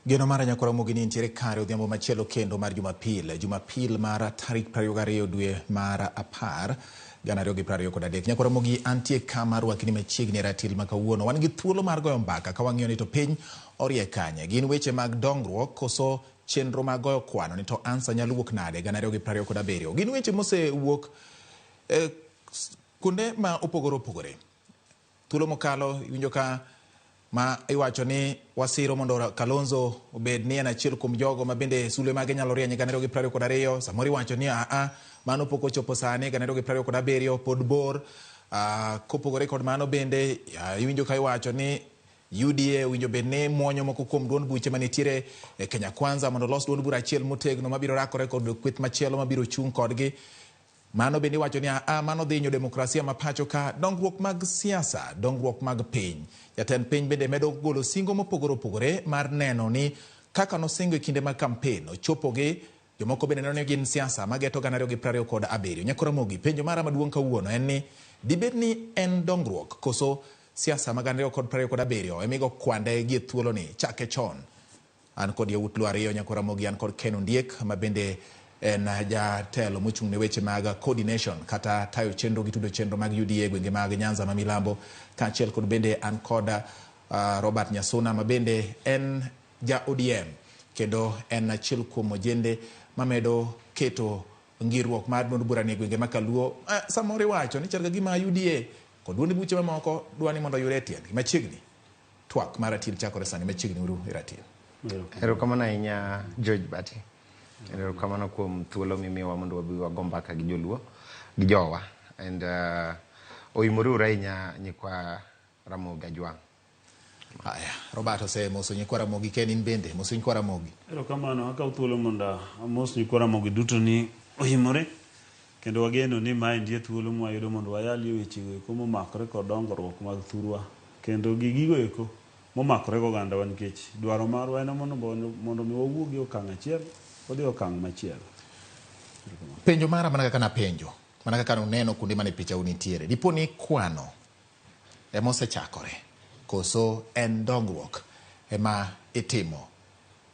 Geno mara nyakora mogini ntiere kare odhiambo machielo kendo mar Jumapil mar tarik 22 dwe mar apar gana 2023. Nyakora mogi antie kama rwakni machiegni ratil makawuono. Wan gi thuolo mar goyo mbaka ka wang'iyo ni to piny orie kanye. Gin weche mag dongruok koso chenro mag goyo kwano ni to ansa nyalo wuok nade gana 2027. Gin weche mose wuok kunde ma opogore. Thuolo mokalo iwinjo ka ma iwacho ni wasiro mondo Kalonzo obed ni en achiel kuom jogo ma bende sulwe mage nyalo rieny gana 2022. Samoro iwacho ni mano pok ochopo sani gana 2027 pod bor. Kopogore kod mano bende iwinjo ka iwacho ni UDA winjo bed ni muonyo moko kuom duond buche manitiere e Kenya Kwanza mondo los duond bura achiel motegno mabiro rakore kod kweth machielo mabiro chung kodgi. Mano bende wacho ni mano dhinyo demokrasia mapacho ka dongruok mag siasa, dongruok mag piny. Jatend piny bende medo golo singo mopogore mar neno ni kaka nosingo e kinde mag kampen ochopogi. Jomoko bende neno ni gin siasa mageto gana 2027. Nyakora mogi penjo mara maduong' kawuono en ni dibed ni en dongruok koso siasa mag 2027 emigo kwande gi thuolo ni chake chon. An kod yawuot lu ariyo nyakora mogi, an kod Ondiek ma bende en jatelo mochung' ne weche mag coordination kata tayo chenro gi tudo chenro mag UDA gwenge mag Nyanza ma milambo, kaachiel kod bende an kod Robert Nyasuna ma bende en ja ODM kendo en achiel kuom ojende mamedo keto ngirruok mar duond bura ne gwenge makaluo. Samoro iwacho ni chalga gima UDA kod duond buche mamoko dwani mondo yure tiendgi machiegni. Twak mar ratil chakore sani machiegni uru ratil. Erokamano ahinya George Bati. Erokamano kuom thuolo mimiwa mondo wabi wago mbaka gi joluo gi jowa and oimore ahinya nyikwa Ramogi Ajwang'. Haya, Roberto se moso nyikwa Ramogi kenin bende moso nyikwa Ramogi. Erokamano akaw thuolo mondo amos nyikwa Ramogi duto ni oimore kendo wageno ni mae ndiye thuolo mwayudo mondo wayali weche eko momakore kod dongruok mag thurwa kendo gigo eko momakore go oganda wa nikech dwaro marwa en mondo mi wawuogi okang' achiel odhi okang' machielo. Penjo mara mana kaka na penjo, mana kaka uneno kuonde mane picha unitiere. Dipo ni kwano ema osechakore koso en dongruok ema itimo.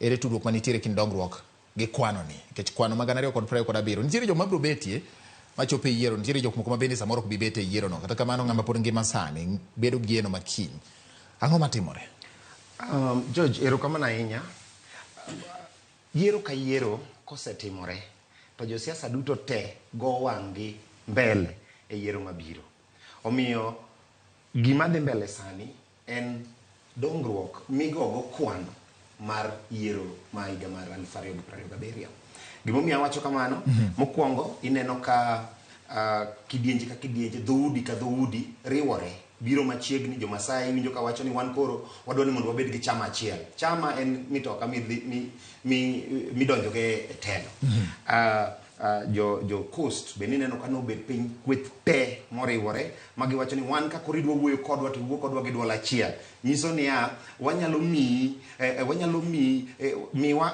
Ere tudruok manitiere kind dongruok gi kwano ni? Nikech kwano mag 2027 nitiere joma biro betie machopo e yiero, nitiere jok moko ma bende samoro ok bi bete e yiero no. Kata kamano ng'ama pod ngima sani bedo gi geno makiny. Ang'o matimore? George, erokamano ahinya. Yiero ka yiero kosetimore to josiasa duto te go wang'gi mbele e yiero mabiro. Omiyo gima dhi mbele sani en dongruok migogo kwano mar yiero ma higa mar 2027. Gimomiyo awacho kamano, mokwongo ineno ka kidienje ka kidienje, dhoudi ka dhoudi riwore biro machiegni. Jomasai winjo ka wacho ni wan koro wadwani mondo wabed gi chama achiel. Chama en mitoka midonjo ge e telo. Jo coast bende ineno ka nobed piny kweth te moriwore magiwacho ni wan ka koridwa wuoyo kodwa to wuo kodwa gi dwol achiel. Nyiso ni wanyalo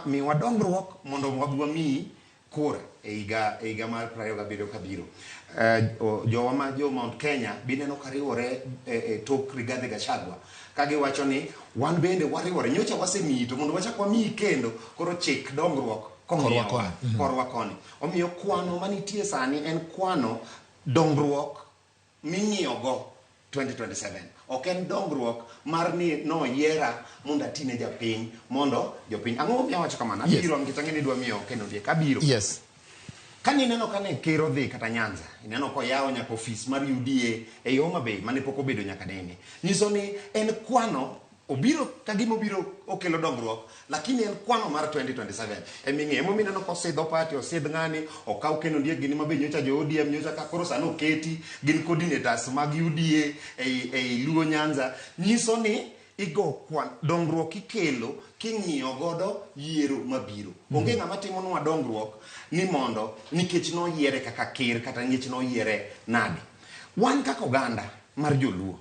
miwa dongruok mondo wabwa mi kura e higa mar 27 kabiro. Jowa ma jo Mount Kenya bineno kariwore tok Rigathi Gachagua kagiwacho ni wan bende wariwore nyocha wasemi to mondo wachak wami kendo koro chik dongruok korwa koni. Omiyo kwano manitie sani en kwano dongruok ming'iyogo 2027. Ok en dongruok mar ni no yiera mondo atine japiny mondo jopiny. Ang'o miya wacho kamano? Abiro ngitang'e ni dwa miyo Ondiek abiro. Yes. Kani ineno kane kero dhi kata Nyanza, ineno ko yawo nyaka ofis mar UDA e Homa Bay mane pok obedo nyaka nene. Nyiso ni en kwano obiro kagima obiro okelo dongruok, lakini en kwano mar 2027. Eming'e mo mineno ko sidho party osidh ng'ani okaw Ondiek gini mabe nyocha jo ODM nyocha ka koro sano oketi gin coordinators mag UDA ei Luo Nyanza. Nyiso ni igo kwan dongruok ikelo king'iyo godo yiero mabiro. Onge ng'ama timo nwa dongruok ni mondo nikech no yiere kaka ker kata nikech no yiere nade. Wan kaka oganda mar joluo,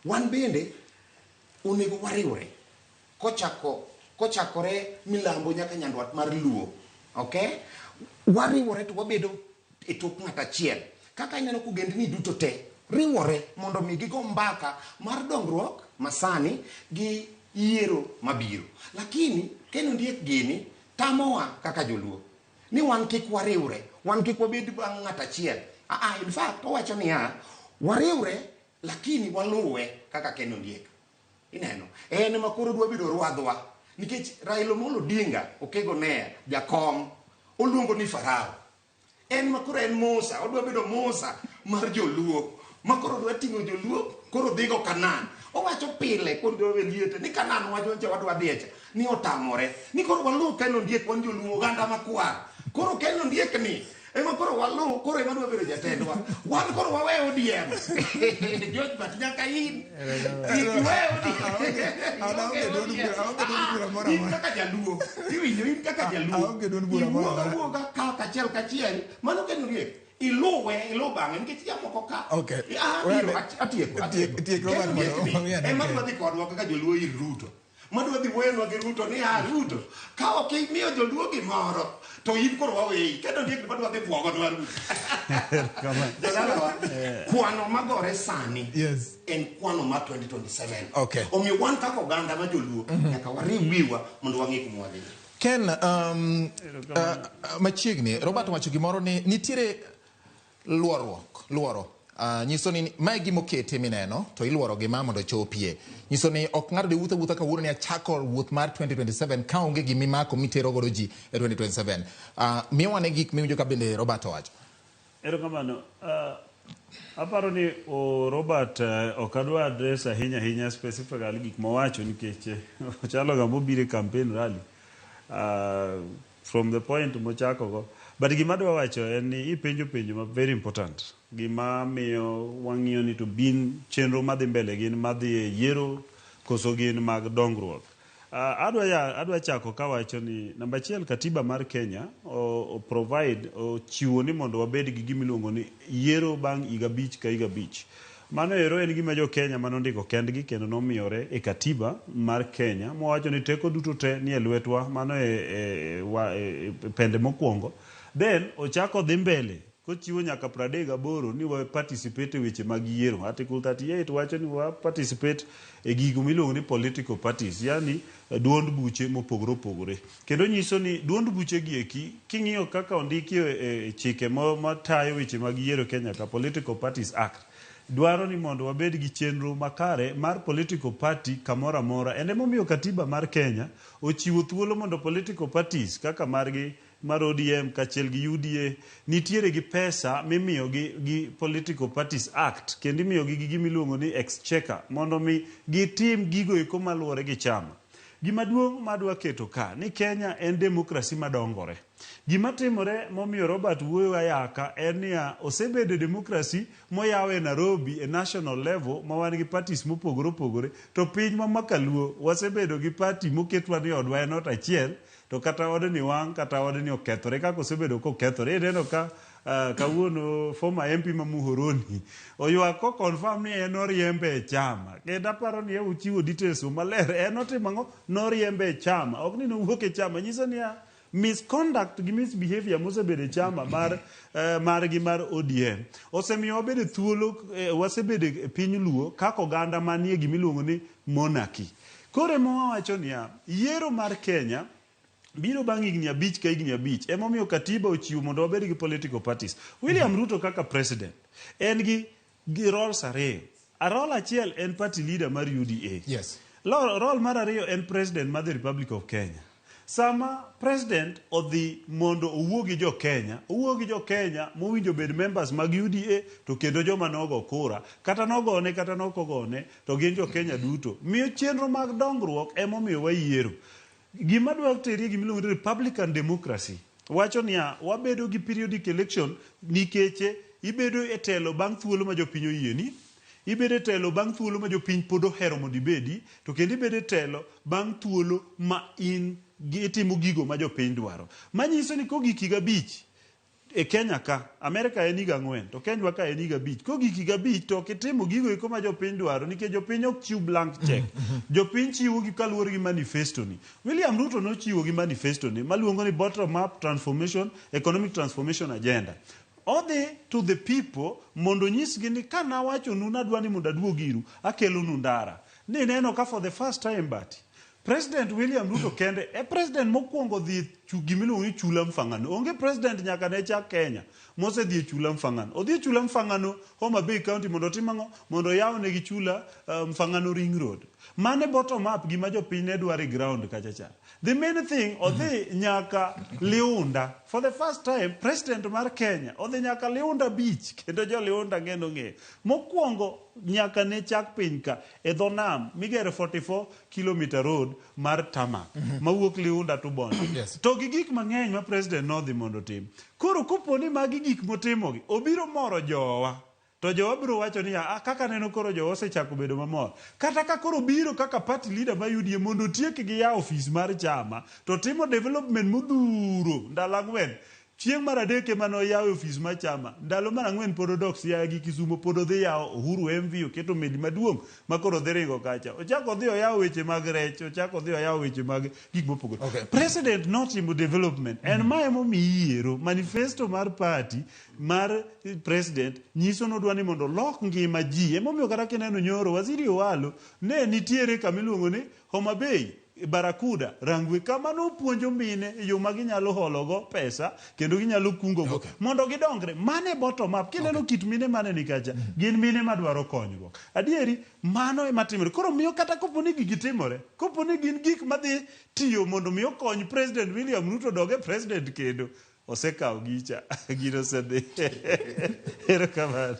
wan bende onego wariwre kochakore milambo nyaka nyandwat mar Luo. Okay? Wariwre to wabedo e tok ng'at achiel. Kaka ineno kugendni duto te riwore mondo mi gigo mbaka mar dongruok masani gi yiero mabiro. Lakini Ken Ondiek gini tamowa kaka joluo ni wan kik wariwre, wan kik wabed bang' ng'at achiel. In fact owacho niya, wariwre lakini waluwe kaka Ken Ondiek. Ineno, en ema koro dwa bedo rwadhwa, nikech Raila Amolo Odinga okego ne jakom oluongo ni Farao. En makoro en Musa, odwa bedo Musa mar joluo, makoro dwa ting'o joluo koro dhigo Kanan. Owacho pile kondo liete ni Kanan wacho nche wadwa dhiecha ni otamore, ni koro waluw Ken Ondiek wan joluo oganda makwar. Koro Ken Ondiek ni ema koro waluw, koro ema dwa bedo jatendwa. Wan koro wawe ODM. George Bat nyaka in kaka jaluo, iwinjo in kaka jaluo, iwuoga ka kachiel mano Ken Ondiek iluwe bang'e nikech jamoko ka atieko ema dwa dhi kodwa kaka joluo ir Ruto, madwa dhi wenwa gi Ruto ni Ruto ka ok imiyo joluo gimoro to in koro waweyi. Ken Ondiek madwa dhi bwogo dwa Ruto. Kwano magore sani en kwano ma 2027. Omiyo wan kaka oganda ma joluo nyaka wariw wiwa mondo wang'e kuma wadhi. Ken, machiegni Robert wacho gimoro ni nitiere luoro nyiso ni mae gimokete mineno to iluoro gima mondo chopie. Nyiso ni ok ng'ato de wuotha kawuono ni achako wuoth mar 2027 ka onge gimimako mitero godo ji e 2027. Miwane gik miwinjo ka bende Robert wacho. Erokamano. Aparo ni Robert ok adwa address ahinya specifically gik mowacho nikech ochalo ga mobire campaign rally from the point mochako go. But gima dwa wacho en ni ipenjo ma very important. Gima miyo wang'iyo ni to bin chenro madhi mbele gin madhi yiero koso gin mag dongruok. Adwa chako kawacho ni namba 1 katiba mar Kenya o provide chiwo ni mondo wabed gi gimiluongo ni yiero bang' higa 5 ka higa 5. Mano ero en gima jo Kenya manondiko kendgi kendo nomiyore e katiba mar Kenya mowacho ni teko duto te ni e lwetwa. Mano e pende mokwongo. Then ochako dhi mbele kochiwo nyaka 38 ni wa participate e weche mag yiero. Article 38 wacho ni wa participate e gigo miluongo ni political parties, yani duond buche mopogore. Kendo nyiso ni duond buche gi eki king'iyo kaka ondiki e chike matayo weche mag yiero Kenya ka Political Parties Act dwaro ni mondo wabed gi chenro makare mar political party kamoro amora. Ende momiyo katiba mar Kenya ochiwo thuolo mondo political parties kaka margi mar ODM kachiel gi UDA nitiere gi pesa mimiyo gi Political Parties Act kendo imiyo gi gimiluongo ni exchequer mondo mi gitim gigo eko maluwore gi chama. Gima duong' madwa keto ka ni Kenya en demokrasi madongore. Gima timore momiyo Robert wuoyo ayaka en ni osebedo demokrasi moyawe Nairobi e national level ma wan gi parties mopogore to piny ma makaluo wasebedo gi party moketwa ni odwa en ot achiel to kata ode ni wang' kata ode ni okethore kaka osebedo kokethore. Ineno ka kawuono former MP ma Muhoroni oyuak ko confirm ni en oriembe e chama. Kendo aparo ni uchiwo details maler en otimang'o noriembe e chama ok ni nowuok e chama. Nyiso ni misconduct gi misbehavior mosebedo e chama mar ODM osemiyo wabedo thuolo wasebedo e piny luo kaka oganda manie gimiluongo ni monarchy. Koro wawacho ni yiero mar Kenya biro bang' higni 5 ka higni 5 emomiyo katiba ochiwo mondo wabed gi political parties. William Ruto kaka president en gi roles ariyo. Role achiel en party leader mar UDA. Role mar ariyo en president mar the Republic of Kenya. Sama president odhi mondo owuo gi jo Kenya mowinjo bed members mag UDA to kendo joma nogo kura kata nogone kata nokogone to gin jo Kenya duto. Miyo chenro mag dongruok emomiyo wayiero. Gima dwa terie gimiluongo ni Republican democracy wacho ni wabedo gi periodic election nikech ibedo e telo bang' thuolo ma jopiny oyieni, ibedo e telo bang' thuolo ma jopiny pod ohero mondo ibedi, to kendo ibedo e telo bang' thuolo ma in itimo gigo ma jopiny dwaro. Manyiso ni kogik higa 5 e Kenya ka, Amerika en higa 4 to Kenya ka en higa 5. Kogik higa 5 to kitimo gigo eko ma jopiny dwaro nikech jopiny ok chiw blank check. Jopiny chiwo gi kaluwore gi manifesto ni. William Ruto nochiwo gi manifesto ni maluongo ni bottom up transformation, economic transformation agenda. Odhi to the people mondo nyisgi ni kana wacho nu nadwa ni mondo aduog iru akelo nu ndara. ni neno ka for the first time but President William Ruto kende e president mokwongo dhi gimiluongo ni chula mfangano. Onge president nyaka ne chak Kenya mose dhi chula mfangano. Odhi chula mfangano Homa Bay County mondo timango mondo yaw ne gi chula mfangano ring road. Mane bottom up gima jopiny ne dwaro ground kachacha. The main thing odhi nyaka Liunda. For the first time president mar Kenya odhi nyaka Liunda beach kendo jo Liunda ngeno nge. Mokwongo nyaka ne chak piny ka e dho nam migero 44 kilometer road mar tarmac mawuok Liunda to Bondo. To gi gik mang'eny ma president nodhi mondo tim. Koro koponi magi gik motimogi obiro moro jowa. To jowa biro wacho ni kaka neno koro jowa osechako bedo mamor. Kata ka koro biro kaka party leader ma UDA mondo tiek gi ya office mar chama to timo development modhuro ndalo ang'wen. Chieng' mar adek ema noyawo ofis mar chama. Ndalo mar ang'wen pod odok Siaya gi Kisumo pod odhi yawo Uhuru MV oketo meli maduong' ma koro dhi ringo kacha. Ochako odhi oyawo weche mag rech, ochako odhi oyawo weche mag gik mopogore. Okay. President notimo development. En ma emomiyi yiero manifesto mar party mar president nyiso nodwa ni mondo lok ngima ji. Emomiyo kata kineno nyoro Waziri Owalo ne nitiere kamiluongo ni Homa Bay Barakuda Rangwe kama no puonjo mine yo ma ginyalo hologo pesa kendo ginyalo kungo go mondo gidongre. Mane bottom up kineno kit mine mane ni kacha gin mine madwaro konyruok. Adieri mano ema timore. Koro miyo kata koponi gitimore, koponi gin gik madhi tiyo mondo miyo kony President William Ruto doge president kendo osekawo gicha gino sede. Ero kamano.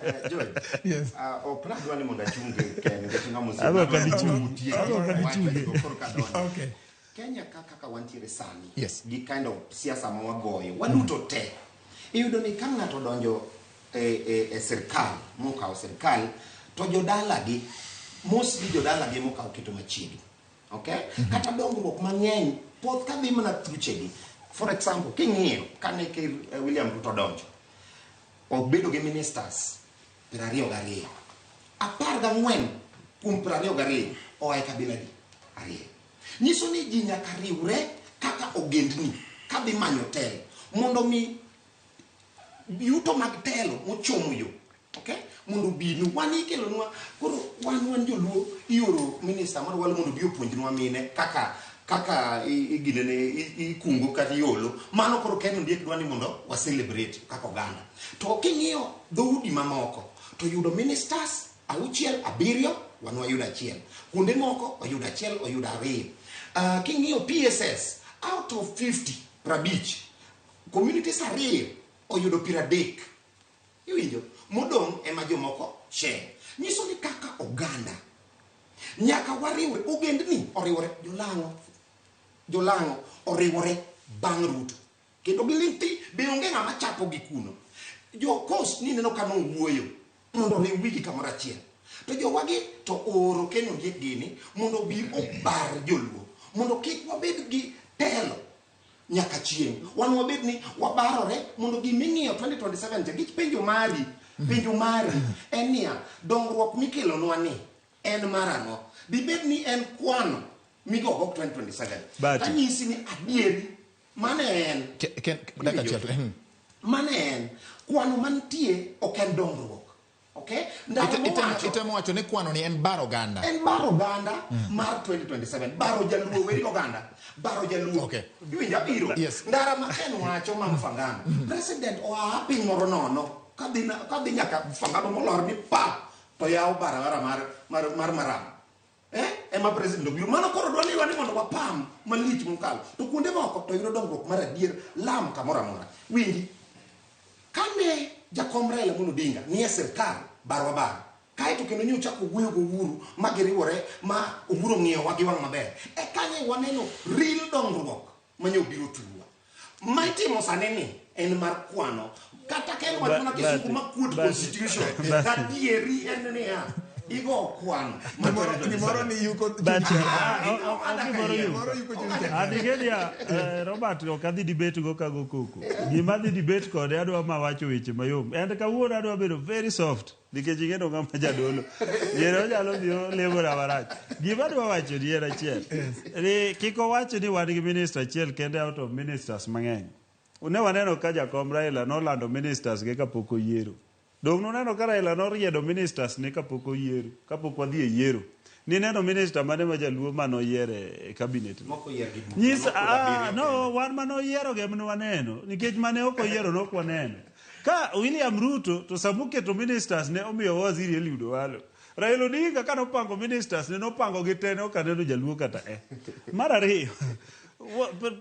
Yes. Opra dwani mondo achunge Kenya ngatinga musiki. Abo kadichunge. Okay. Kenya kaka wantiere sani. Yes. Gi kind of siasa ma wagoyo. Waduto te. Iyudo ni ka ng'ato donjo e sirkal, mokawo sirkal, to jodala gi mostly jodala gi mokawo keto machiegni. Okay? Kata dongruok mang'eny pod kadhi mana thuchegi. For example, king'iyo kane William Ruto donjo, obedo gi ministers 22. 14 kuom 22 oae kabila di ariyo. Nyiso ni ji nyaka riwre kaka ogendni kadhi manyo telo mondo mi yuto mag telo mochomo yo. Okay? Mondo binu wani kelonwa koro wan joluo ioro minister mar walo mondo bi opuonjnwa mine kaka iginene ikungo kata iolo mano koro Kenya Ondiek dwani mondo wa celebrate kaka oganda. To king'iyo dhoudi mamoko to yudo ministers 6 7 wan wayudo 1. Kuonde moko oyudo 1 oyudo 2. King'iyo PSS out of 50 prabich communities 2 oyudo 30. Iwinjo modong ema jomoko share. Nyiso ni kaka oganda nyaka wariwre ogendni oriwre Jolango oriwore bang' Ruto. Kendo gilinti be onge ng'ama chapo gi kuno. Jo coast ni neno kano wuoyo mondo riw wigi kamoro achiel. To jowagi to oro Kenya Ondiek gini mondo bi obar joluo. Mondo kik wabed gi telo nyaka chieng'. Wan wabed ni wabarore mondo giming'iyo 2027 gi penjo mari en niya dongruok mikelonwa ni en marang'o. Dibed ni en kwano migogo 2027. Tanyisi ni adieri mane en mane en kwano mantie ok en dongruok. Okay? Itemo wacho ni kwano ni en baro ganda. En baro ganda mar 2027. Baro jaluo wedi oganda. Baro jaluo. Okay. Iwinja biro. Yes. Ndara ma en wacho ma mfangano. President oa piny moro nono. Kadhi nyaka mfangano molor ni pa to yaw barabara mar maram. Ema president obiro mano koro dwani mondo wapam malich mokalo. To kuonde moko to yudo dongruok mar adier lam kamora mora. Winji kane jakom Raila Amolo Odinga ni e sirkal barwa bar kae to kendo nyochako wuoyo go Uhuru magiriwore ma Uhuru ng'iyo wagi wang' maber e kanye waneno real dongruok manyo biro tuwa maitimo saneni en mar kwano kata ken wach mana kisuku makuot constitution kadieri en niya igo kwano ni moro ni yuko Adigedia Robert okadhi debate go kago koko. Gima dhi debate kode adwa mawacho weche mayom. And kawuono adwa bedo very soft nikech ingeno ngama jadolo. Yero jalo dio lebora warach. Gima adwa wacho ni era achiel. Kiko wacho ni wan gi minister achiel kende out of ministers mang'eny. Ne waneno ka jakom Raila nolando ministers ge kapok oyiero. Dong noneno ka Raila noriedo ministers ne kapok oyiero, kapok wadhi e yiero. Ni neno minister mane ma jaluo manoyiere e cabinet. No, wan manoyiero ge mane waneno, nikech mane ok oyiero nok waneno. Ka William Ruto to samuketo ministers ne omiyo waziri Eliud Owalo. Raila Odinga ka nopango ministers ne nopango gi tene ok aneno jaluo kata Mar ariyo,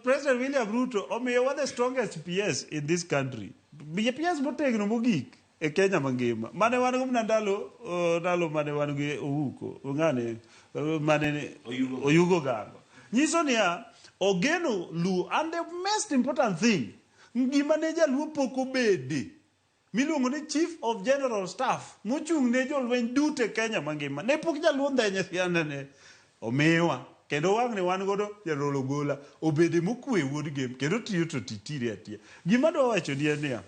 President William Ruto omiyo wa the strongest PS in this country. PS motegno mogik e Kenya mangima. Mane wan go ndalo mane wan gi Ouko, ngane mane Oyugo Gango. Nyiso niya ogeno Luo, and the most important thing ngima ne jaluo pok obede miluongo ni Chief of General Staff mochung' ne jolweny duto e Kenya mangima. Ne pok jaluo ndhenye siana ne omiwa. Kendo wang' ne wan godo Jadolo Ogola obede mokwe wuod game kendo tiyo to titiri atia. Gima dwa wacho ni en niya,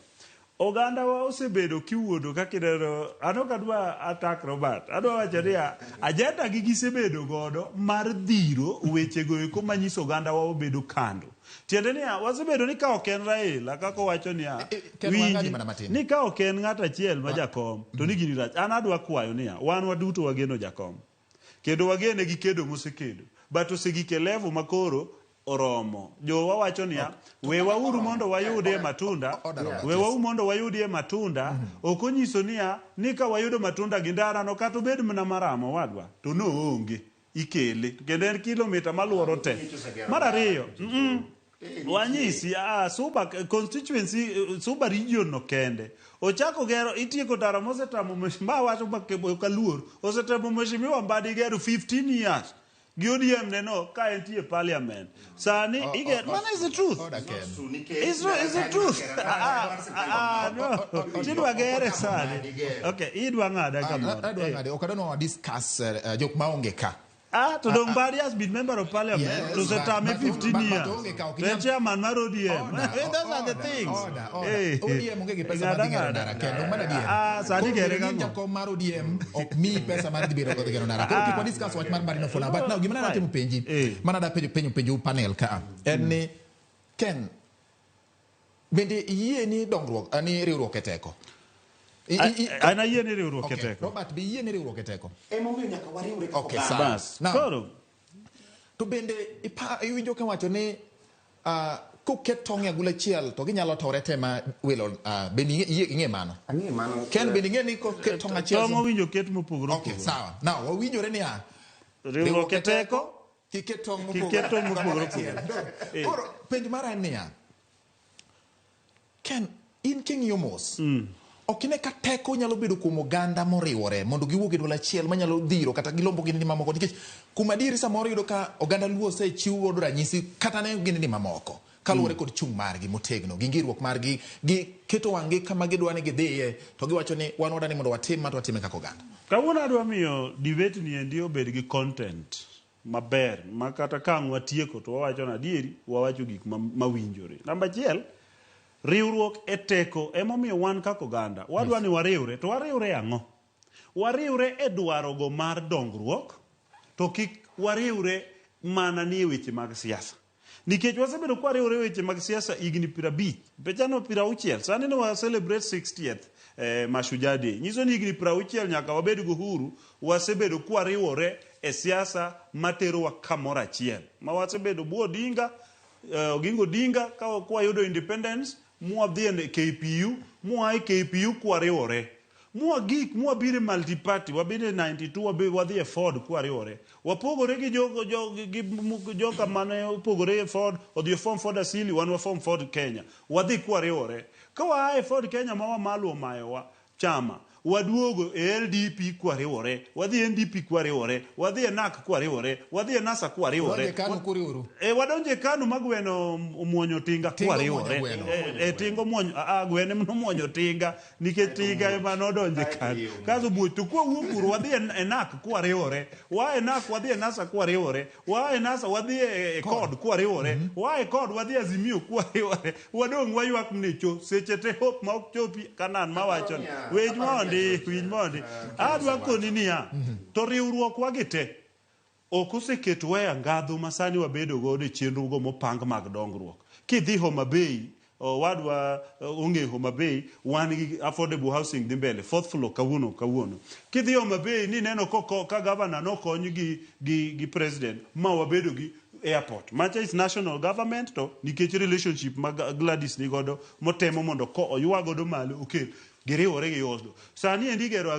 oganda wa osebedo kiwuodo ka kidero, ano kadwa attack Robert. Adwa wacho niya, ajenda gi gisebedo godo mar dhiro wechego eko manyiso oganda wa obedo kando. Tiende niya, wasebedo ni ka ok en Raila kaka wacho niya, ni ka ok en ng'at achiel ma jakom to ni gini rach. An adwa kwayo niya, wan waduto wageno jakom. Kendo wagene gi kedo mosekedo. But osegike level makoro oromo. Jo wawacho niya, wewa uru mondo wayudie matunda, wewa mondo wayudie matunda, ok onyiso niya, ni ka wayudo matunda gi ndara no kata obed mana maramo wadwa, to no onge ikele. Kendo en kilomita maluoro te. Mar ariyo, wanyisi Suba constituency, Suba region no kende. Ochako gero itieko dara mosetamo mheshimiwa wacho kaluor, osetamo mheshimiwa Mbadi gero 15 years. Giodiem neno ka entie parliament. Sani igen, man is the truth. It's the truth. No. Tidwa gere sani. Okay, idwa ngada kamano. Idwa ngada. Okay, don't discuss jok maonge ka. To Dong Mbadi has been member of parliament. Yes, to setame 15 years. Then chairman mar ODM. Those are the things. ODM onge gi pesa mar gero ndara kendo mana dier. Sani gere ga jakom mar ODM ok mi pesa mar biro go gero ndara. Ko tipo discuss wach mar Mbadi no fola. But now gimana natimo penji. Mana da penjo panel ka. En ni Ken bende yie ni dongruok ani riwruok e teko. Ana yie ni riwruok e teko. Robert bi yie ni riwruok e teko. Emomiyo nyaka wariwre kaka okay, bas. Koro to bende iwinjo ka wacho ni kuket tong' e gula chiel to ginyalo tore tema wilo bende ing'e mano. Ang'e mano. Ken bende ing'e ni kuket tong' achiel. Tong' owinjo ket mopogore. Okay, sawa. Now wawinjore ni riwruok e teko kiket tong' mopogore. Koro penj mara en niya, Ken in king'iyo mos okine ka teko nyalo bedo kuom oganda moriwore mondo giwuog e dwol achiel manyalo dhiro kata gilombo gini mamoko, nikech kuma diri samoro yudo ka oganda luo osechiwo ranyisi kata ne gini mamoko kaluwore kod chung' margi motegno gi ngirruok margi gi keto wang'gi kama gidwa ni gidhiye to giwacho ni wan wadani mondo watim ma to watime kaka oganda. Kawuono adwa miyo debate ni endi obed gi content maber ma kata ka watieko to wawacho na adieri wawacho gik mawinjore. Namba achiel, riwruok e teko emomiyo wan kaka oganda wadwa ni wariwre, to wariwre ang'o? Wariwre e dwarogo mar dongruok, to kik wariwre mana ni weche mag siasa. Nikech wasebedo kwa riwre weche mag siasa igni 50, pechano 60, sani ne wa celebrate 60th Mashujaa Day. Nyiso ni igni 60 nyaka wabed go huru, wasebedo kwa riwre e siasa matero wa kamora achiel. Ma wasebedo buo dinga, Oginga Odinga kwa yudo independence, mua dhie KPU, mua KPU kwa riwore. Mua gik, mua bire multiparty, wabine 92, wadhie Ford kwa riwore. Wapogore gi joka mane upogore Ford, odhie form Ford asili, wanwa form Ford Kenya. Wadhi kwa riwore. Kawa hae Ford Kenya mawa malu omayo wa chama. Waduogo LDP kwa riwore, wadhi NDP kwa riwore, wadhi NAK kwa riwore, wadhi NASA kwa riwore. Wadonje kanu magweno muonyo tinga kwa riwore. Tingo muonyo, gwene mno muonyo tinga, nike tinga emano donje kanu. Kazo buoto kwa uokuru, wadhi NAK kwa riwore, wa NAK wadhi NASA kwa riwore, wa NASA wadhi COD kwa riwore, wa COD wadhi Azimio kwa riwore, wadong wayuak mnecho, sechete hope maok chopi kanan mawachon. Wejmo Mondi, adwa koni niya, to riwruok wagite ok oseketo weya ngadhu masani wabedo godo e chenro go mopang mag dongruok. Kidhi Homa Bay, wadwa onge Homa Bay wan gi affordable housing dhi mbele fourth floor kawuono kidhi Homa Bay ni neno ka governor nokony gi president ma wabedo gi airport macha is national government to nikech relationship mag Gladys nigodo motemo mondo ko oywagodo malo okel giriwore gi Oslo sani endi gero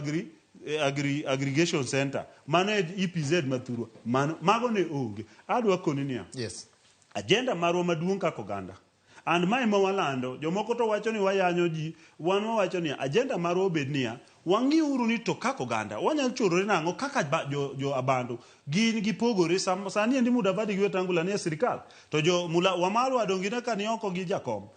aggregation center mano EPZ mathurwa mago ne onge adwa koni niya yes agenda marwa maduong' kaka oganda and mae ma walando jomoko to wacho ni wayanyo ji wan wawacho ni agenda marwa obed niya wang'iuru ni to kaka oganda wanyalo chorore nang'o kaka jo abandu gin gipogore sani endi Mudavadi gi Wetangula ni sirikal to Wamalwa dongine ka ni oko gi jakom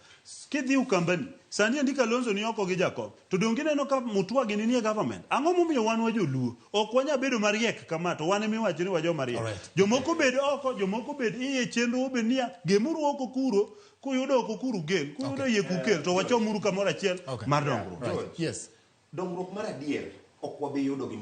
kidhi Ukambani sani endi Kalonzo ni oko gi jakom to dongine no ka Mutwa gini nie government ang'o momiyo wan wajoluo ok wanya bedo mariek kama to wan emiwacho ni wajo mariek jomoko bed oko jomoko bed iye chenro obed niya gemuru oko kuro kuyudo oko kuru gel kuyudo yie kukel to wachomuru kamoro achiel mar dongruok yes dongruok mar adier ok wabi yudo gi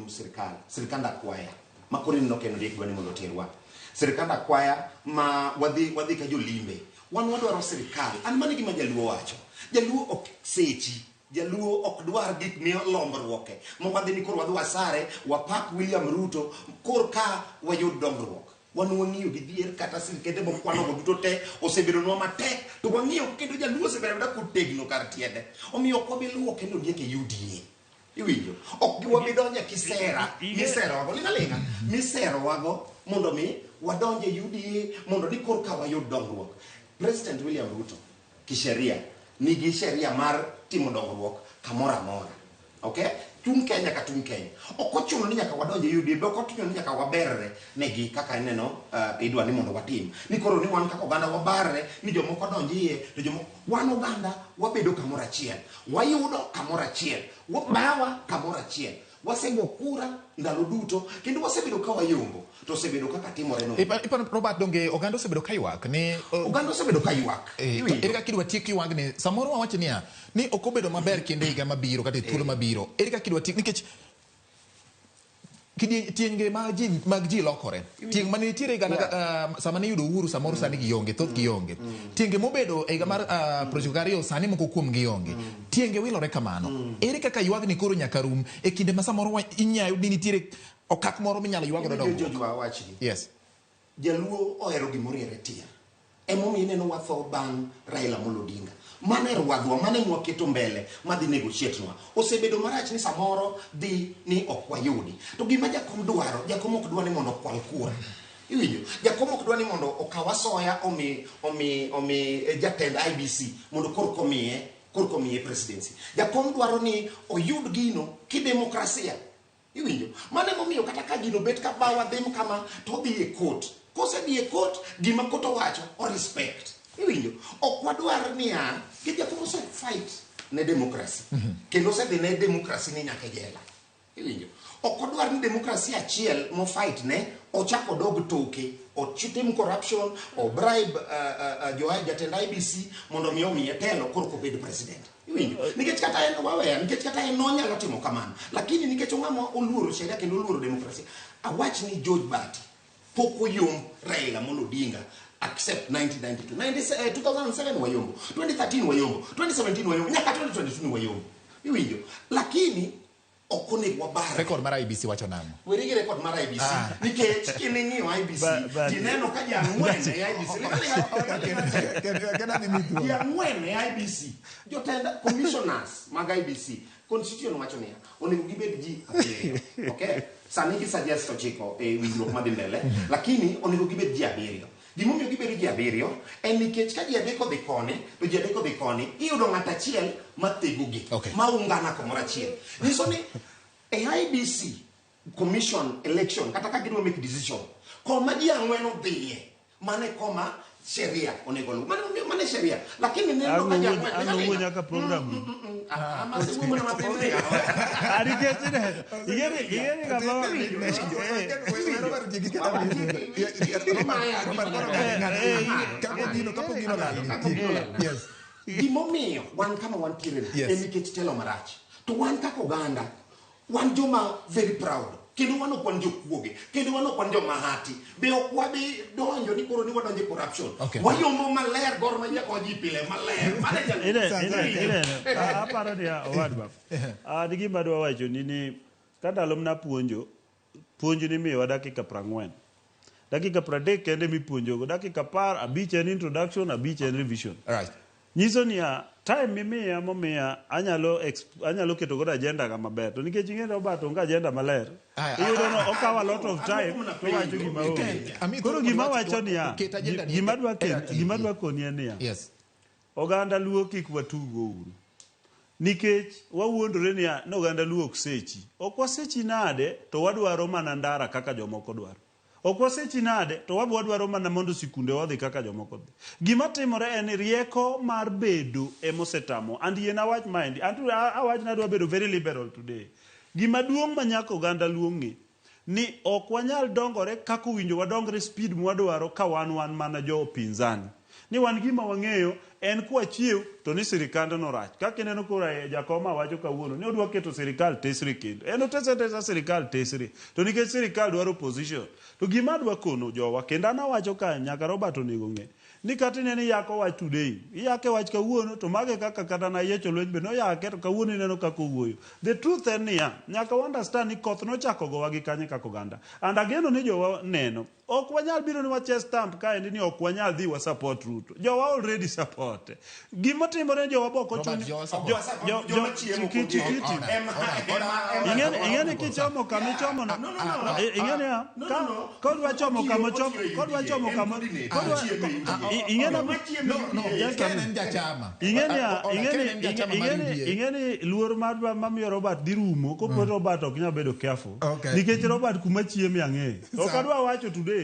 sirikand akwaya ma koro ineno kendo Ondiek dwani mondo terwa sirikand akwaya ma wadhi ka jolimbe wan wadwaro sirikal an mane gima jaluo wacho jaluo ok sechi jaluo ok dwar gik milombruoke ma wadhi ni koro wadhi wasare wapak William Ruto kor ka wayud dongruok wan wang'iyo gi dhier kata sirikende mokwanogo duto te osebedonwa matek to wang'iyo kendo jaluo osebedo da kotegno kar tiende omiyo ok wabi luwo kendo Ondiek e UDA iwinjo ok wabi donjo e kisera miserowago ling'aling'a miserowago mondo mi wadonje UDA mondo ni kor ka wayud dongruok President William Ruto kisheria nigi sheria mar timo dongruok kamoro amora okay tung Kenya ka tung Kenya ok ochuno ni nyaka wadonje UDA be ok ochuno ni nyaka waberre negi kaka ineno idwa ni mondo watim ni koro ni wan kaka oganda wabarre ni jomoko donjie to jomoko wan oganda wabedo kamoro achiel wayudo kamoro achiel wabawa kamoro achiel wasego kura ndalo duto kendo wasebedo ka wayombo to osebedo kaka timore no ipan Robert donge oganda osebedo kaywak ni oganda osebedo kaywak ere kaka kidwa tiek ywak ni samoro wawacho niya ni ok obedo maber kinde higa mabiro kata thuolo mabiro ere kaka kidwa tiek nikech tienge mag ji lokore tieng mane nitiere sama ne yudo uhuru samoro sani gionge thoth gionge tienge mobedo higa mar prochiko ariyo sani moko kuom gionge tienge wilore kamano ere kaka ywak ni koro nyaka rum e kinde ma samoro inyayo ni nitiere okak moro minyalo ywak godo yes jaluo ohero gimoriere tier emomiyo ineno watho bang' Raila Amolo Odinga mane rwadhwa mane mwaketo mbele madhi negotiate nwa osebedo marach ni samoro dhi ni ok wayudi to gima jakom dwaro jakom ok dwa ni mondo kwal kura iwinjo jakom ok dwa ni mondo okawa soya omi jatend IBC mondo kor komiye presidency jakom dwaro ni oyud gino kidemokrasia iwinjo mane momiyo kata ka gino bet ka bawa dhim kama to dhi e court kose dhi e court gima koto wacho o respect iwinjo ok wadwar niya gijakomo se fight ne demokrasi kendo se dhi ne demokrasi ni nyaka jela iwinjo ok odwar ni demokrasi achiel mo fight ne ochako dog toke ochitim corruption o bribe jatend IBC mondo mi omiye telo koro ko bed president iwinjo nikech kata en waweya nikech kata en nonyalo timo kamano lakini nikech ong'ama oluoro sheria kendo oluoro demokrasi awach ni George Bati poko yom Raila Amolo Odinga accept 1992 2007 wayombo 2013 wayombo 2017 wayombo nyaka 2022 wayombo iwinjo lakini okone wabara record mar IBC wacho namo werigi record mar IBC nikech kining'iyo IBC jineno ka jang'wene IBC jang'wene IBC jotenda commissioners mag IBC constitution wacho niya onego gibed ji abiriyo okay sani gi suggest ochiko e winjruok madhi mbele lakini onego gibed ji abiriyo gimomiyo gibedo ji abiriyo en nikech ka ji adek odhi koni to ji adek odhi koni iyudo ng'at achiel mathegogi maungana kamoro achiel nyiso ni e IBC commission election kata ka gidwa make decision koma ji ang'wen odhiye mane koma sheria onego lu mane sheria lakini neno ka jang'wen nyaka program ama se wumo na mapende ari kesine igere kama gimomiyo wan kama wantiere en nikech telo marach to wan kaka oganda wan joma very proud kendo wano kwan jokuoge, kendo wano kwan jomahati. Be ok wabi donjo ni koro ni wadonjo corruption. Wayombo maler gor ma yako ji pile maler. Aparo ni owadwa. Digi madwa wacho ni kandalo mna puonjo ni miwa dakika 40. Dakika 30 kende mi puonjogo, dakika 10 abich en introduction, abich en revision. Right. Nyiso ni time mimiya momiya anyalo keto godo agenda ga maber. To nikech ing'eyo bato onge agenda maler. Iyudo no okawa a lot of time to wacho gima onge. Koro gima wacho ni gima dwa koni en ni Yes. Oganda luo kik watugo uru. Nikech wawuondore ni oganda luo ok sechi. Ok wasechi nade to wadwaro mana ndara kaka jomoko dwaro. Ok wasechi nade to wadwaro mana mondo sikunde wadhi kaka jomoko dhi. Gima timore en rieko mar bedo emosetamo. And yien awach mind. Awach nadwa bedo very liberal today. Gima duong' manyako oganda luo ng'e ni ok wanyal dongore kaka winjo wadongre speed mwadwaro ka wan mana jo pinzani. Ni wan gima wang'eyo en kwa chiew to ni sirikande no rach. Kaka ineno kora jakoma wacho kawuono ni odwa keto sirikal tesre kendo. En otesa sirikal tesre. To nikech sirikal dwaro position. To gima dwa kono jowa kendo ana wacho ka nyaka Robert onego ng'e ni kata ineni yako wach today. Iyake wach kawuono to mage kaka kata na yecho lweny be no yake to kawuono ineno kaka owuoyo. The truth en ni nyaka understand ni koth no chako gowa gi kanye kaka oganda. And ageno ni jowa neno ok wanyal biro ni wache stamp ka endi ni ok wanyal dhi wa support Ruto. Jowa already support. Gima timore jowa boko chuni. Joma chiemo kiti. Ingene kichomo kama chomo no. Ingene kodwa chomo kama chomo. Kodwa chomo kama. Ingene luor madwa mamiyo Robert dirumo ko Robert ok nyal bedo careful. Nikech Robert kuma chiemo yang'e. Ok adwa wacho today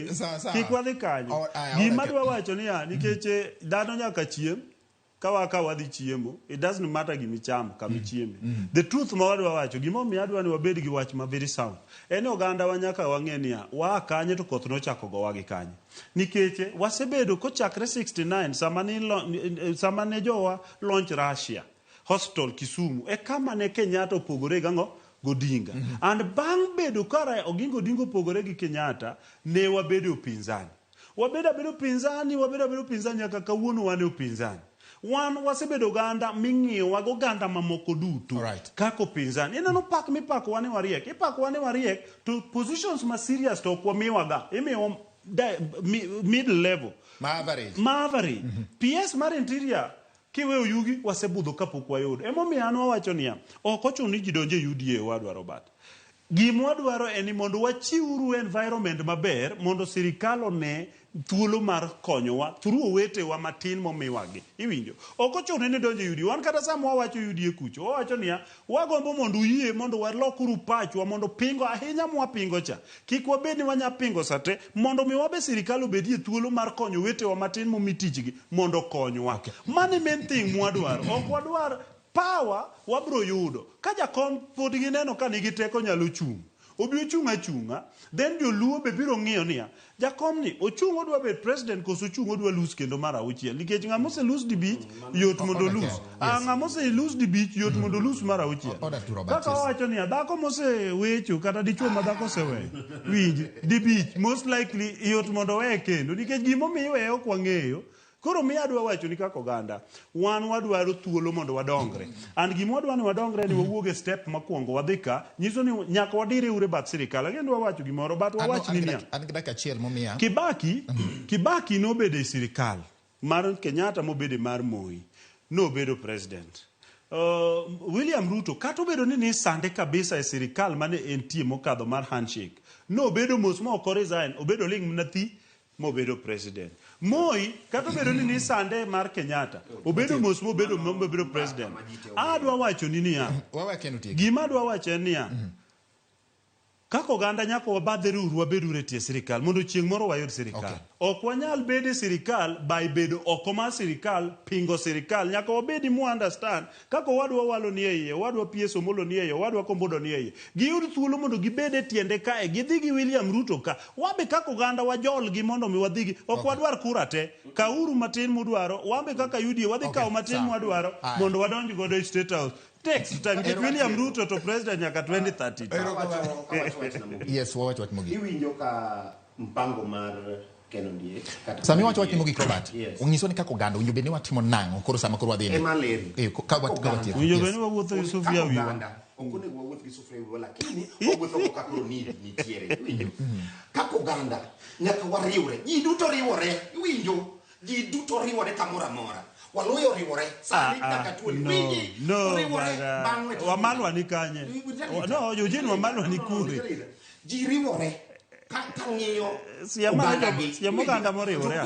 kik wadhi kanyo. Gima dwa wacho ni nikech dhano nyaka chiem ka wadhi chiemo. It doesn't matter gimichamo kama chiemo. The truth ma wadwa wacho gima omiyo adwa ni wabed gi wach ma very sound. En oganda wa nyaka wang'e ni wa kanye to koth nochako gowa gi kanye. Nikech wasebedo kochakre 69 sama ne jowa launch Russia hospital Kisumu kama ne Kenyatta opogore gang'o Godinga. And bang' bedo kara Oginga Odinga opogore gi Kenyatta ne wabedo pinzani. Wabedo pinzani nyaka kawuono wane upinzani. Wan wasebedo oganda ming'iyo wago oganda mamoko duto kako pinzani. Ineno pak mipako wane wariek. Ipako wane wariek to positions ma serious to kwamiwaga. Imiyo middle level. Maverage. PS mar interior kiwe uyugi wasebudho kapok wayudo. Emomiyo an wawacho niya ok ochuno ni ji donje UDA wadwaro bat. Gima wadwaro en ni mondo wachiwru environment maber mondo sirikal one thuolo mar konyowa through owetewa matin momiwagi. Iwinjo? Ok ochuno ni donjo UDA. Wan kata sama wawacho UDA kucho wawacho niya wagombo mondo uyie mondo walokuru pachwa mondo pingo ahinya mwapingo cha. Kik wabed ni wanya pingo sate mondo mi wabe sirikal obedie thuolo mar konyo owetewa matin momitichgi mondo konywa. Mane main thing mwadwaro. Ok wadwar power wabro yudo. Ka jakom pod gineno ka nigi teko nyalo chung'. Obi ochung' then joluo be biro ng'iyo niya jakom ni ochung' odwa bet president koso ochung' odwa lose kendo mar auchiel. Nikech ng'ama ose lose di bich yot mondo lose. Ng'ama ose lose di bich yot mondo lose mar auchiel. Kaka wacho niya dhako mose wecho kata dichuo ma dhako oseweyo winji di bich most likely yot mondo weye kendo. Nikech gima omiyo weye ok wang'eyo. Koro mi adwa wacho ni kaka oganda wan wadwaro thuolo mondo wadongre. And gima wadwa ni wadongre ni wawuoge step makwongo wadhi ka nyiso ni nyaka wadire ure bath sirikal. Agendo wawacho gimoro but wawach ni niya Kibaki nobedo e sirikal mar Kenyatta mobedo mar Moi nobedo president. William Ruto kata obedo ni sande kabisa e sirikal mane entie mokadho mar handshake nobedo mos ma ok resign obedo ling mnathi mobedo president. Moi kata obedo ni sande mar Kenyatta obedo mos mobedo president. Adwa wacho ni niya gima adwa wacho niya kako oganda nyaka wabadhere uru wabedo ure tie sirikal mondo chieng' moro wayud sirikal. Ok wanyal bede sirikal by bedo oko mar sirikal pingo sirikal. Nyaka wabedi mu understand kako wadwa walo ni iye wadwa pieso molo ni iye wadwa kombodo ni iye giyud thuolo mondo gibede tiende kae gidhi gi William Ruto ka wabe kako oganda wajol gi mondo mi wadhigi ok wadwar kura te ka uru matin mudwaro wabe kaka UDA wadhi kawo matin mwadwaro mondo wadonj godo e state house text tangi William Ruto to president nyaka 2030. Yes, wach Mogi. Iwinjo ka mpango mar Ondiek. Sami wach Mogi Robert. Yes. Unyiso ni kako ganda unyo bende watimo nango koro sama koro wadhi. Emaleri. Ka wati. Unyo bende wawuotho gi Sofia wiwa. Okone wawuotho gi Sofia wiwa lakini wawuotho ka koro nitiere. Iwinjo. Kako ganda nyaka wariwre. Ji duto riwore. Iwinjo. Ji duto riwore kamoro amora. Waluyo riwore. Sani nyaka tuoli. No. Wamalwa ni kanye. No, Eugene Wamalwa ni kure. Ji riwore. Kang'iyo siamo ganda moriwore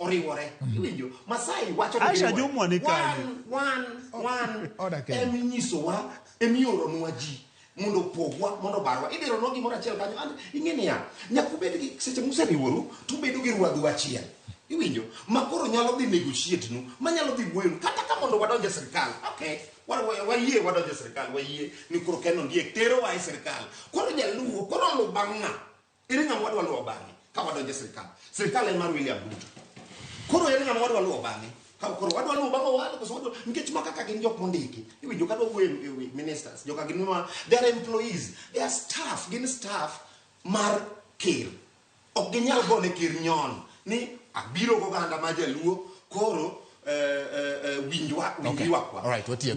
oriwore iwinjo Masai wacho ni Aisha Jumwa ni kanye eminyisowa emiyoronwa ji mondo pogwa mondo barwa idironwa gimoro achiel kanyo ing'eni ya nyakubed gi seche museriworu tubedo gi ruadhu achiel iwinjo makoro nyalo dhi negotiate nu manyalo dhi wuoyo kata ka mondo wadonje sirkal okay wayie wadonje sirkal wayie ni koro Ondiek tero wa e sirkal koro jaluwo koro lu bang'a ere ng'ama wadwa luwo bang'e ka wadonje sirkal sirkal en mar William Ruto koro ere ng'ama wadwa luwo bang'e ka koro wadwa luwo bang'e wale koso wadwa nikech maka ka gin jok mondiki iwinjo ka dwa ministers joka gin ma they are employees they are staff gin staff mar ker ok ginyal gone ker nyon ni abiro go ganda ma jaluo koro winjwa kwa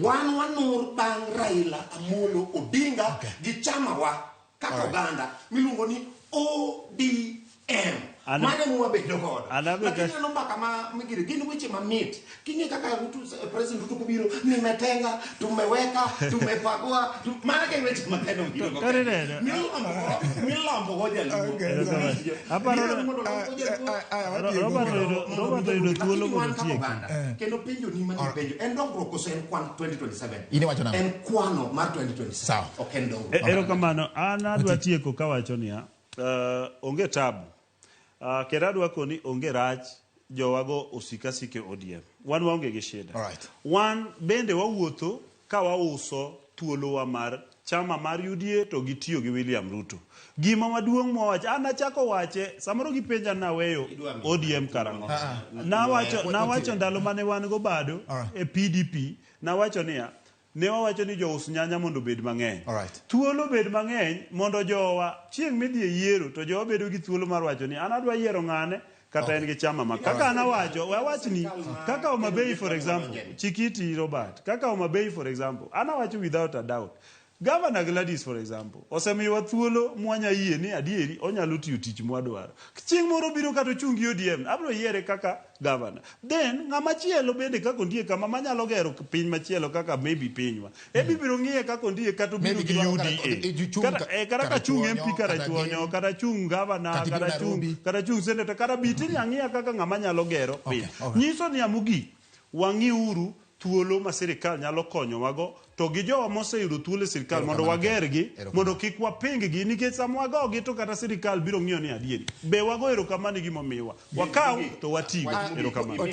wan wanur bang Raila Amolo Odinga gi chama wa kako ganda miluongo ni ODM mane muwa bedo godo lakini no mbaka ma migire gini weche mamit kinge kaka president Ruto kubiro nimetenga tumeweka tumepagua maana ke weche makeno ngiro milombo hoja hapa Robert ido tuolo go tie kendo penjo ni mani penjo en dongruok koso en kwan 2027 ini wacho nang'o en kwano mar 2027 ok en dongruok erokamano an adwa tieko kawacho niya onge tabu kera adwa koni onge rach jowago osikasike ODM wan waonge gi shida wan bende wawuotho ka wauso thuolowa mar chama mar UDA to gitiyo gi William Ruto gima maduong' mwawacho an achako wache samoro gipenja naweyo ODM karang'o nawacho ndalo mane wan go bado e PDP nawacho niya ne wawacho ni jous nyanya mondo bed mang'eny thuolo bed mang'eny mondo jowa chieng' midhi e yiero to jowa bedo gi thuolo mar wacho ni an adwa yiero ng'ane kata en gi chama ma kaka anawacho wawachni kaka Homabay for example Chikiti Robert kaka Homabay for example anawacho without a doubt Governor Gladys for example osemiwa thuolo mwanya yie ni adieri onyalo tiyo tich mwadwaro chieng' moro biro kata chungi ODM abro yiere kaka governor then ng'ama chielo bende kaka Ondiek kama manyalo gero piny machielo kaka maybe pinywa bibiro ng'iye kaka Ondiek kata biro gi UDA kata chung MP kata chuonyo kata chung governor kata chung senator kata bitini ang'iya kaka ng'ama nyalo gero piny nyiso ni amugi wang'iuru thuolo ma sirikal nyalo konyo wago to gi jowa moseyudo thuolo sirikal mondo wagergi mondo kik wapinggi nikech sama wagogi to kata sirikal biro ng'iyo ni adieri be wago erokamano gima omiwa wakaw to watigo erokamano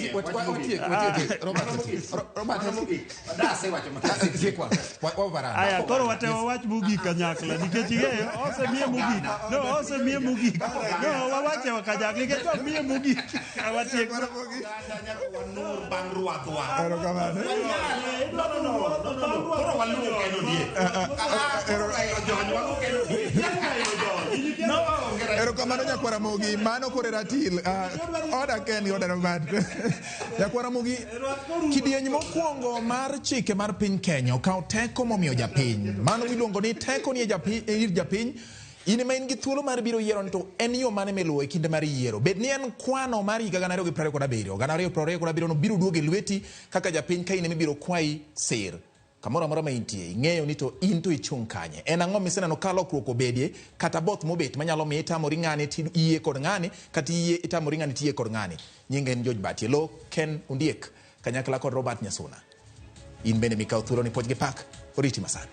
aya koro watewa wach mogik kanyakla nikech ing'eyo osemiye mogik wawache wakanyakla nikech wamiye mogik watiek koro waluwo erokamano nyakwara Mogi mano kore ratil oda ken oda Robert nyakwara Mogi kidieny mokwongo mar chike mar piny Kenya okawo teko momiyo japiny mano miluongo ni teko ni japiny in ma in gi thuolo mar biro yiero to en yo mane miluwo e kinde mar yiero bed ni en kwano mar higa 2027 no biro duogo e lweti kaka japiny ka in mibiro kwayi sir kamoro amora ma intie ing'eyo ni to in to ichung' kanye en ang'o miseneno ka lokruok obedie kata both mobet manyalo miyo itamori ng'ane tiyie kod ng'ane kata itamori ng'ane tiyie kod ng'ane nyinge en George Batie lo Ken Ondiek kanyakla kod Robert Nyasuna in bende mikaw thuolo ni poj gi pak oriti masani